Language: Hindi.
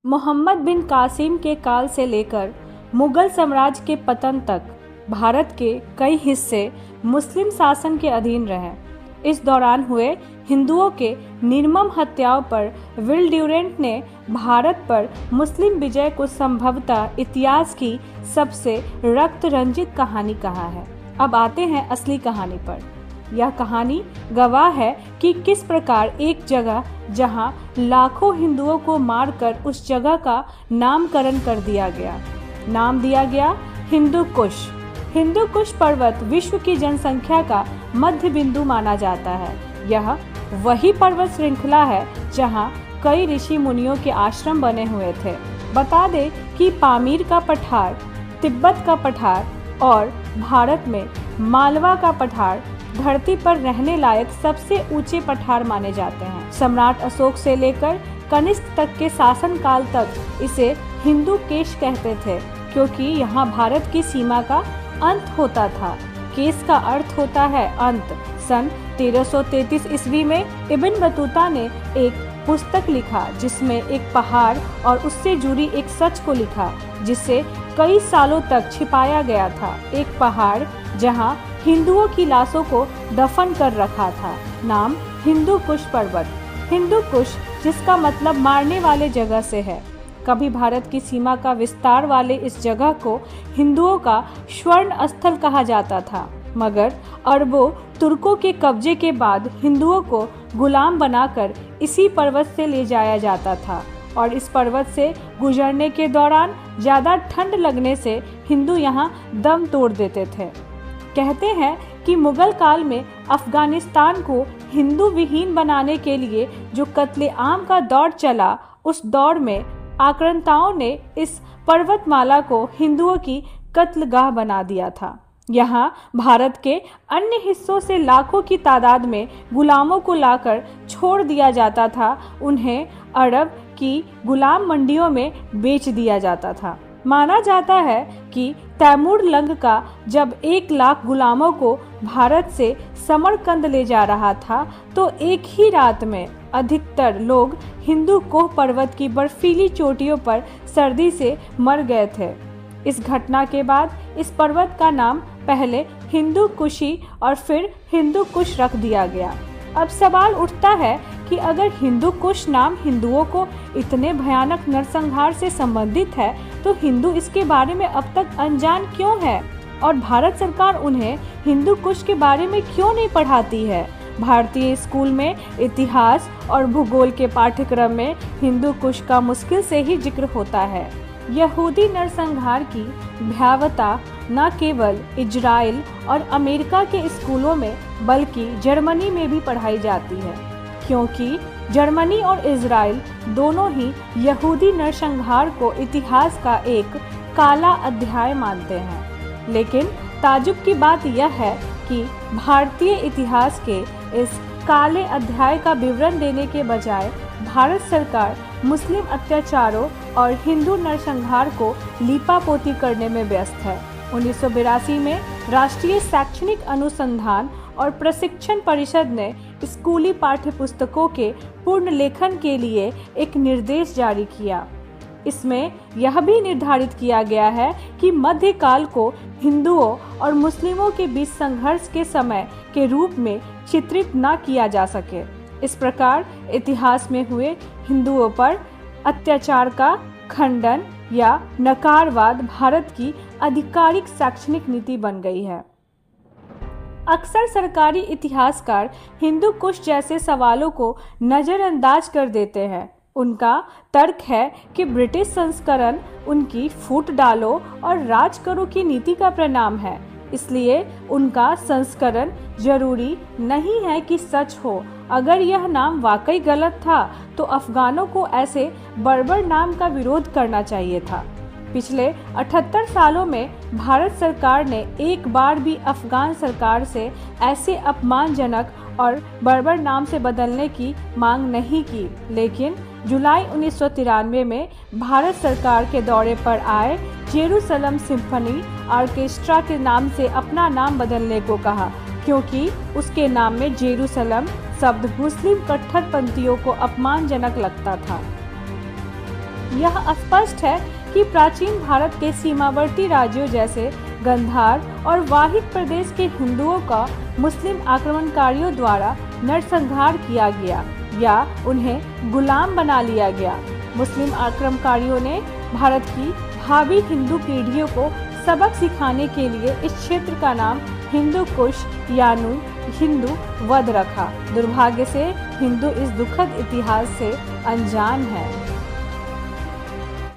मोहम्मद बिन कासिम के काल से लेकर मुगल साम्राज्य के पतन तक भारत के कई हिस्से मुस्लिम शासन के अधीन रहे। इस दौरान हुए हिंदुओं के निर्मम हत्याओं पर विल ड्यूरेंट ने भारत पर मुस्लिम विजय को संभवतः इतिहास की सबसे रक्त रंजित कहानी कहा है। अब आते हैं असली कहानी पर। यह कहानी गवाह है कि किस प्रकार एक जगह जहां लाखों हिंदुओं को मारकर उस जगह का नामकरण कर दिया गया। नाम दिया गया हिंदू कुश। हिंदू कुश पर्वत विश्व की जनसंख्या का मध्य बिंदु माना जाता है। यह वही पर्वत श्रृंखला है जहां कई ऋषि मुनियों के आश्रम बने हुए थे। बता दें कि पामीर का पठार, तिब्बत का पठार और भारत में मालवा का पठार धरती पर रहने लायक सबसे ऊंचे पठार माने जाते हैं। सम्राट अशोक से लेकर कनिष्क तक के शासनकाल तक इसे हिंदू केश कहते थे, क्योंकि यहाँ भारत की सीमा का अंत होता था। केस का अर्थ होता है अंत। सन 1333 ईस्वी में इब्न बतूता ने एक पुस्तक लिखा जिसमें एक पहाड़ और उससे जुड़ी एक सच को लिखा, जिसे कई सालों तक छिपाया गया था। एक पहाड़ जहां हिंदुओं की लाशों को दफन कर रखा था। नाम हिंदू कुश पर्वत। हिंदू कुश जिसका मतलब मारने वाले जगह से है। कभी भारत की सीमा का विस्तार वाले इस जगह को हिंदुओं का स्वर्ण स्थल कहा जाता था, मगर अरबों तुर्कों के कब्जे के बाद हिंदुओं को गुलाम बनाकर इसी पर्वत से ले जाया जाता था और इस पर्वत से गुजरने के दौरान ज़्यादा ठंड लगने से हिंदू यहाँ दम तोड़ देते थे। कहते हैं कि मुगल काल में अफगानिस्तान को हिंदू विहीन बनाने के लिए जो कत्लेआम का दौर चला, उस दौर में आक्रांताओं ने इस पर्वतमाला को हिंदुओं की कत्लगाह बना दिया था। यहाँ भारत के अन्य हिस्सों से लाखों की तादाद में गुलामों को लाकर छोड़ दिया जाता था। उन्हें अरब की गुलाम मंडियों में बेच दिया जाता था। माना जाता है कि तैमूर लंग का जब 1 लाख गुलामों को भारत से समरकंद ले जा रहा था, तो एक ही रात में अधिकतर लोग हिंदू कोह पर्वत की बर्फीली चोटियों पर सर्दी से मर गए थे। इस घटना के बाद इस पर्वत का नाम पहले हिंदू कुशी और फिर हिंदू कुश रख दिया गया। अब सवाल उठता है कि अगर हिंदू कुश नाम हिंदुओं को इतने भयानक नरसंहार से संबंधित है, तो हिंदू इसके बारे में अब तक अनजान क्यों है और भारत सरकार उन्हें हिंदू कुश के बारे में क्यों नहीं पढ़ाती है। भारतीय स्कूल में इतिहास और भूगोल के पाठ्यक्रम में हिंदू कुश का मुश्किल से ही जिक्र होता है। यहूदी नरसंहार की भयावहता न केवल इजराइल और अमेरिका के स्कूलों में बल्कि जर्मनी में भी पढ़ाई जाती है, क्योंकि जर्मनी और इजराइल दोनों ही यहूदी नरसंहार को इतिहास का एक काला अध्याय मानते हैं। लेकिन ताज्जुब की बात यह है कि भारतीय इतिहास के इस काले अध्याय का विवरण देने के बजाय भारत सरकार मुस्लिम अत्याचारों और हिंदू नरसंहार को लीपापोती करने में व्यस्त है। 1982 में राष्ट्रीय शैक्षणिक अनुसंधान और प्रशिक्षण परिषद ने स्कूली पाठ्यपुस्तकों के पूर्ण लेखन के लिए एक निर्देश जारी किया। इसमें यह भी निर्धारित किया गया है कि मध्यकाल को हिंदुओं और मुस्लिमों के बीच संघर्ष के समय के रूप में चित्रित न किया जा सके। इस प्रकार इतिहास में हुए हिंदुओं पर अत्याचार का खंडन या नकारवाद भारत की आधिकारिक शैक्षणिक नीति बन गई है। अक्सर सरकारी इतिहासकार हिंदू कुश जैसे सवालों को नज़रअंदाज कर देते हैं। उनका तर्क है कि ब्रिटिश संस्करण उनकी फूट डालो और राज करो की नीति का परिणाम है, इसलिए उनका संस्करण जरूरी नहीं है कि सच हो। अगर यह नाम वाकई गलत था तो अफगानों को ऐसे बर्बर नाम का विरोध करना चाहिए था। पिछले 78 सालों में भारत सरकार ने एक बार भी अफगान सरकार से ऐसे अपमानजनक और बर्बर नाम से बदलने की मांग नहीं की, लेकिन जुलाई 1993 में भारत सरकार के दौरे पर आए जेरूसलम सिम्फनी ऑर्केस्ट्रा के नाम से अपना नाम बदलने को कहा, क्योंकि उसके नाम में जेरूसलम शब्द मुस्लिम कट्टरपंथियों को अपमानजनक लगता था। यह स्पष्ट है कि प्राचीन भारत के सीमावर्ती राज्यों जैसे गंधार और वाहिद प्रदेश के हिंदुओं का मुस्लिम आक्रमणकारियों द्वारा नरसंहार किया गया या उन्हें गुलाम बना लिया गया। मुस्लिम आक्रमणकारियों ने भारत की भावी हिंदू पीढ़ियों को सबक सिखाने के लिए इस क्षेत्र का नाम हिंदू कुश यानी हिंदू वध रखा। दुर्भाग्य से हिंदू इस दुखद इतिहास से अनजान है।